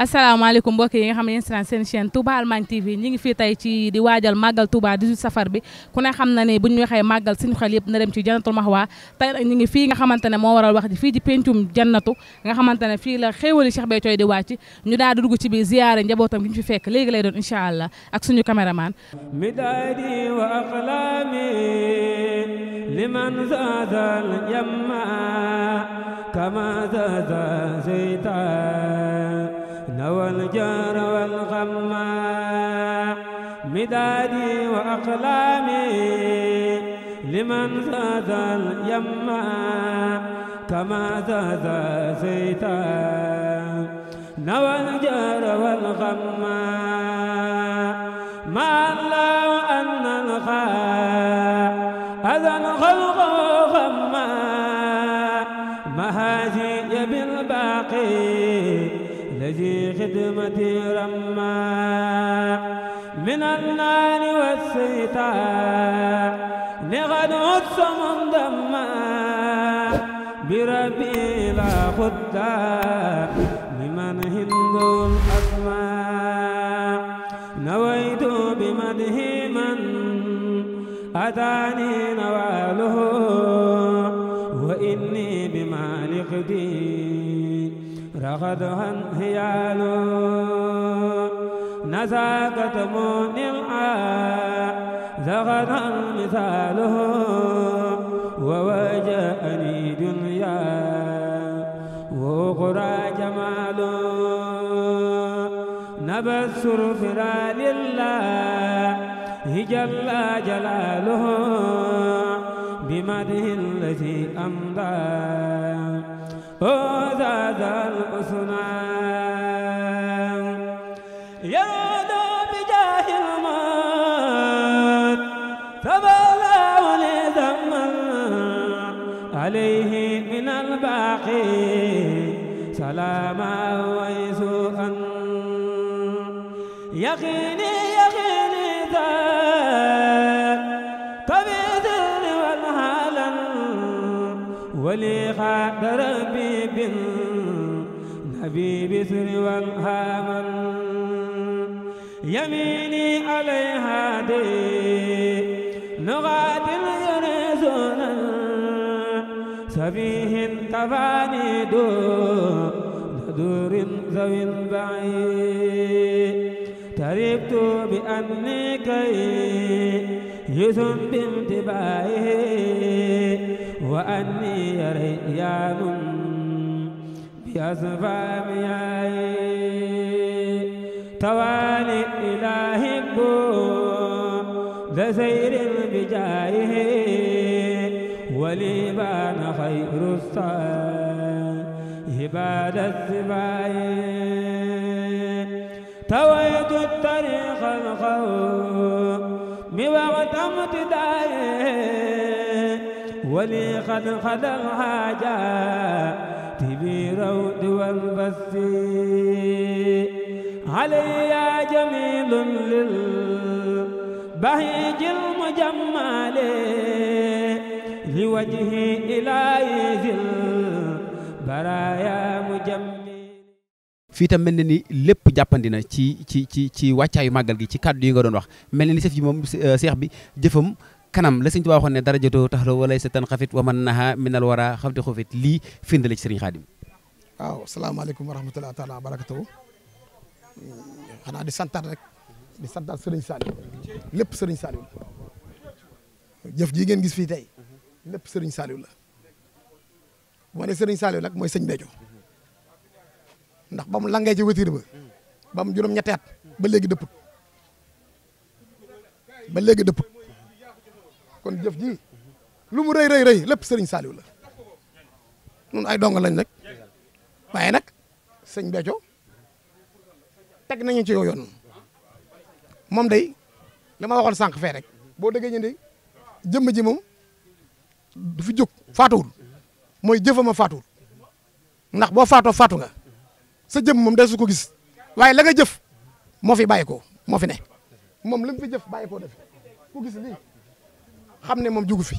asalaamaaleykum mbokk yi nga xam ne yéen seen chaîne Touba Allemagne TV ñi ngi fii tey ci di waajal màggal Touba 18 safar bi ku ne xam na ne bu ñu waxee màggal suñu xel yëpp na dem ci jannatul maxwa tey nag ñu ngi fii nga xamante ne moo waral wax ji fii ci pencum jannatu nga xamante ne fii la xéewali Cheikh Béthio di wàcc ñu daal di dugg ci biir ziyaare njabootam gi ñu fi fekk léegi lay doon incha allah ak suñu caméraman midaadi wa aqlaami liman zaadal yamma kama zaada zeytaan والجار والغمّا مدادي وأقلامي لمن زاد اليمّا كما زاد زيتان نوى الجار والغمّا ما الله أن الخاء أذى الخلق غمّا مهاجي بالباقي الذي خدمتي رمى من النار والسيطان نغد الصمم دما بربي لا خدا لمن هند الأسماء نويت بمده من أتاني نواله وإني بمالك دين رغدها انهيال نزاكة مونعا زغدها مثاله ووجأني دنيا وأخرى جمال نبسر فرا لله جل جلاله بمده الذي أمضى وزاد الحسنى يرد بجاه الموت تبلى ولذم عليه من الباقي سلاما ويسوءا يقيني ذاك كبير والهالا ولي خاد ربي بالنبي بسر والهامل يميني عليها دي نغاد يرزون سبيه كفاني دور ذوي البعيد تربت بأني كي يسن بانتباهه وأني ريان بأسفامي توالي إلهي بو ذا سير بجايه ولي بان خير عباد السباي تويت الطريق الخوف بوقت امتدائه ولي قد خد الحاجات برود والبث علي يا جميل للبهيج المجمل لوجه إلهي ذي البرايا مجمل fii tam mel na ni lépp jàppandi na ci wàccaayu màggal gi ci kàddu yi nga doon wax mel na ni sëf ji moom seex bi jëfam kanam la Sëñ Tuubaa waxoon ne dara jotoo tax la walay sa tan xafit wa man naha minal wara xafti xufit lii firnde la ci Sëriñ Xaadim. waaw salaamaaleykum wa rahmatulah taala wa barakatuhu xanaa di santaat rek di santaat Sëriñ Saliou lépp Sëriñ Saliou la jëf ji ngeen gis fii tey lépp Sëriñ Saliou la bu ma nee Sëriñ Saliou nag mooy sëñ Béthio ndax ba mu langee ci wëtiir ba mu juróom-ñetti at ba léegi dëpput kon jëf ji lu mu rëy lépp Sëriñ Saliou la ñun ay donga lañ rek waaye nag sëñ Béthio teg nañu ci yoon moom day li ma waxoon sànq fee rek boo déggee ñu ne jëmm ji moom du fi jóg faatuwul mooy jëfama faatuwul ndax boo faatoo faatu nga sa jëm moom day su ko gis waaye la nga jëf moo fi bàyyi ko moo fi ne moom li mu fi jëf bàyyi ko def ku gis lii xam ne moom jugu fi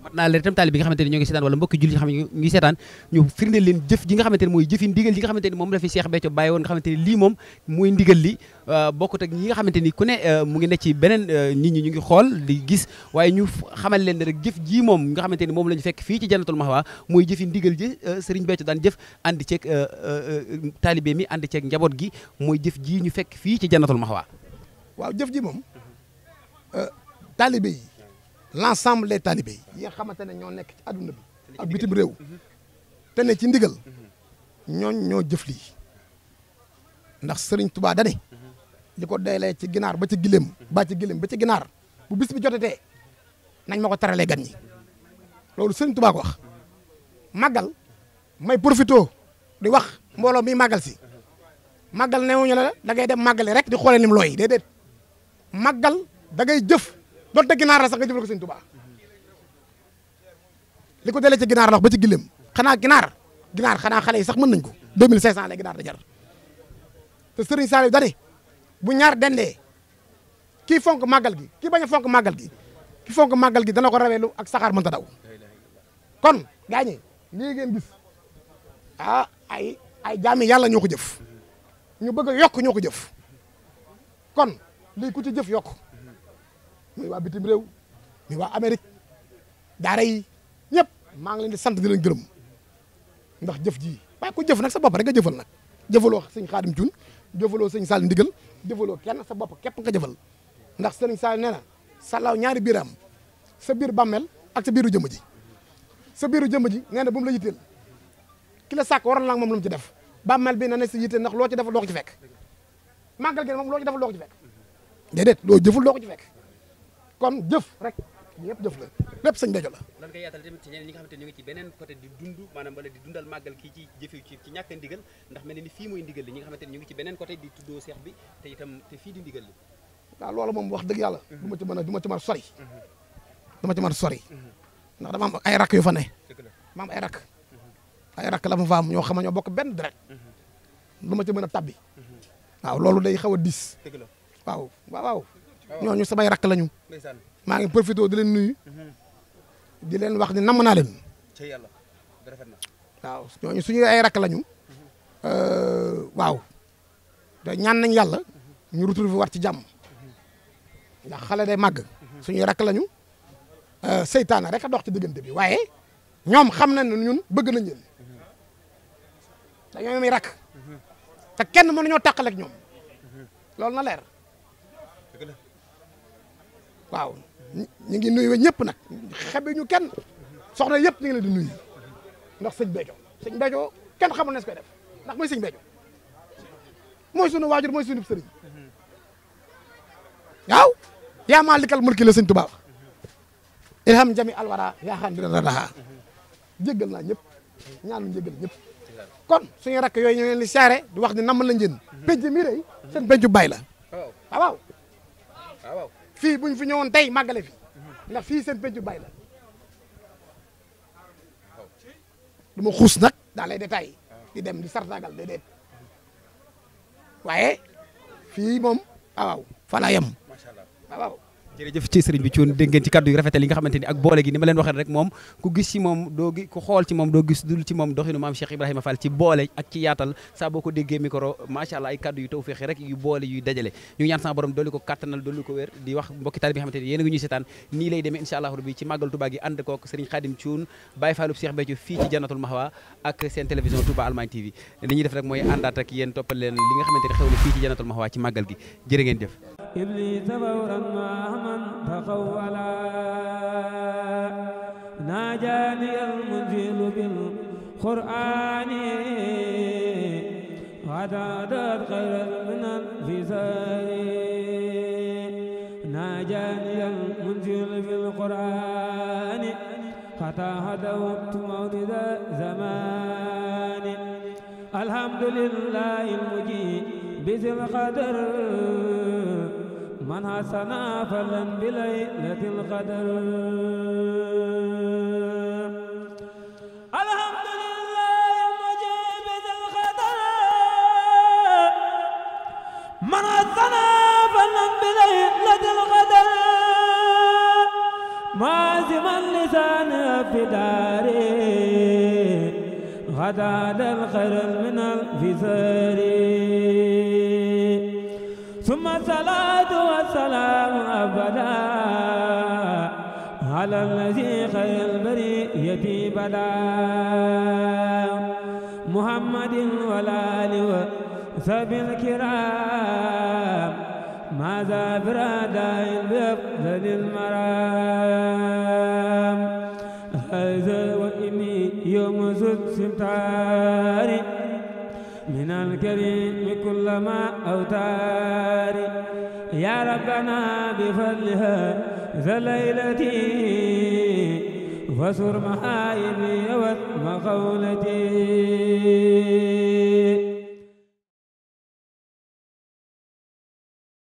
mat naa leen itam taalibe bi nga xamante ni ñoo ngi seetaan wala mbokki julli yi nga xam ne ñu ngi seetaan ñu firndeel leen jëf ji nga xamante ni mooy jëfi ndigal yi nga xamante ni moom la fi Cheikh Béthio bàyyi woon nga xamante ni lii moom muy ndigal li bokkut ak ñi nga xamante ni ku ne mu ngi ne ci beneen nit ñi ñu ngi xool di gis waaye ñu xamal leen ne rek jëf ji moom nga xamante ni moom la ñu fekk fii ci Jannatul Mahwa mooy jëfi ndigal ji Serigne Béthio daan jëf àndi ceeg taalibe mi àndi ceeg njaboot gi mooy jëf ji ñu fekk fii ci Jannatul Mahwa. waaw jëf ji moom taalibe yi l'ensemble des talibés yi nga xamante ne ñoo nekk ci adduna bi ak bitim réew te ne ci ndigal ñoo jëf lii ndax Serigne Touba dane li ko deelee ci ginaar ba ci gileem ba ci ginaar bu bis bi jotatee nañ ma ko taralee gan ñi loolu Serigne Touba ko wax màggal may profito di wax mbooloo mi màggal si màggal newuñu la da ngay dem màggali rek di xoolee ni mu looy déedéet màggal da ngay jëf doonte ginaar la sax nga jëfal ko Sëñ Tuubaa li ko dalee ci ginaar la wax ba ci gileem xanaa ginaar xanaa xale yi sax mën nañ ko 2500 lay ginaar da jar te Serigne Saliou dane bu ñaar dendee kii fonk màggal gi kii bañ a fonk màggal gi ki fonk màggal gi dana ko raweelu ak saxaar mënta daw kon gaañe lii ngeen gis ay jaami yàlla ñoo ko jëf ñu bëgg a yokk ñoo ko jëf kon lii ku ci jëf yokk muy waa bitim réew muy waa Amérique daara yi ñëpp maa ngi leen di sant di leen gërëm ndax jëf ji waaye ku jëf nag sa bopp rek nga jëfal nag jëfaloo sëñ Xaadim Cuun jëfaloo sëñ Sall ndigal jëfaloo kenn sa bopp képp nga jëfal ndax sëriñ Sall nee na salaaw ñaari biiram sa biir bàmmeel ak sa biiru jëmm ji sa biiru jëmm ji nee na bu mu la yitteel ki la sàkk waroon la moom lu mu ci def bàmmeel bi na ne si yitteel ndax loo ci defal doo ko ci fekk màggal gi moom loo ci defal doo ko ci fekk déedéet loo jëful doo ko ci fekk kon jëf rek ñëpp jëf la lépp sëñ Béthio la. lan ngay yaatal tamit ci ñeneen ñi nga xamante ne ñu ngi ci beneen côté di dund maanaam wala di dundal màggal kii ci jëfe ci ñàkk a ndigal ndax mel ni fii mooy ndigal li ñi nga xamante ne ñu ngi ci beneen côté di tuddoo seex bi te itam te fii di ndigal li. waaw loolu moom wax dëgg yàlla du ma ci mën a sori dama ci mën a sori ndax dama am ay rakk yu fa ne ma am ay rakk la ma fa am ñoo xam ne ñoo bokk benn deret du ma ci mën a tabbi waaw loolu day xaw a diis waaw ñooñu samay rakk lañu maa ngi profité di leen nuyu di leen wax ni namm naa leen waaw ñooñu suñu ay rakk lañu waaw te ñaan nañ yàlla ñu retrouver war ci jàmm ndax xale day màgg suñuy rakk lañu seytaane rek a dox ci diggante bi waaye ñoom xam nañ ne ñun bëgg nañ leen dañoo muy rakk te kenn mënuñoo tàqale ak ñoom loolu na leer waaw ñu ngi nuyu ñëpp nag xebe ñu kenn soxna yëpp ñu ngi leen di nuyu ndax sëñ Béthio kenn xamul ne su koy def ndax mooy sëñ Béthio mooy sunu waajur mooy sunu sëriñ waaw yaa maalikal mulki la sëñ Tuubaa ilham jami alwara yaa xam dina radaha jéggal naa ñëpp ñaanu jéggal ñëpp kon suñu rakk yooyu ñu leen di siyaare di wax ni namm lañ jën penc mii rey seen pencu bay la waaw fii buñ fi ñëwoon tey màggale fi ndax fii seen pencu bay la du ma xuus nag dans les détails di dem di sartagal déedéet waaye fii moom waaw fa laa yem waaw jërëjëf ci sëriñ bi ci woon dégg ngeen ci kaddu yu rafetal yi nga xamante ni ak boole gi ni ma leen waxee rek moom ku gis ci moom ku xool ci moom doo gis dul ci moom doxinu maam Cheikh Ibrahima Fall ci boole ak ci yaatal saa boo ko déggee micro macha allah ay kaddu yu taw feexe rek yu boole yuy dajale ñu ñaan sama borom dolli ko kattanal dolli ko wér di wax mbokki taalibe bi nga xamante ni yéen a ngi ñuy seetaan nii lay demee incha allah rabbi ci màggal Touba gi ànd kook sëriñ Khadim Thioune Baye Fallou Cheikh Béthio fii ci Jannatul Mahwa ak seen télévision Touba Allemagne TV li ñuy def rek mooy àndaat ak yéen toppal leen li nga xamante ni xew na fii ci Jannatul Mahwa ci màggal gi jërë ngeen jëf إبليس فورا مع من تخولا ناجاني المنزل بالقرآن وعدادت خير من الفزار ناجاني المنزل بالقرآن حتى هدوت مولد زمان الحمد لله المجيب بذي القدر من حسنا فلن بليلة القدر الحمد لله المجيب ذي القدر من حسنا فلن بليلة القدر معزما لسان في داري غدا الخير من الفزار ثم الصلاة والسلام أبدا على الذي خير البرية بدا محمد والآل وصحبه الكرام ماذا برادة بأفضل المرام هذا وإني يوم سبتاري من الكريم كل ما أوتاري يا ربنا بفضلها ذا ليلتي فسر محايبي ومقولتي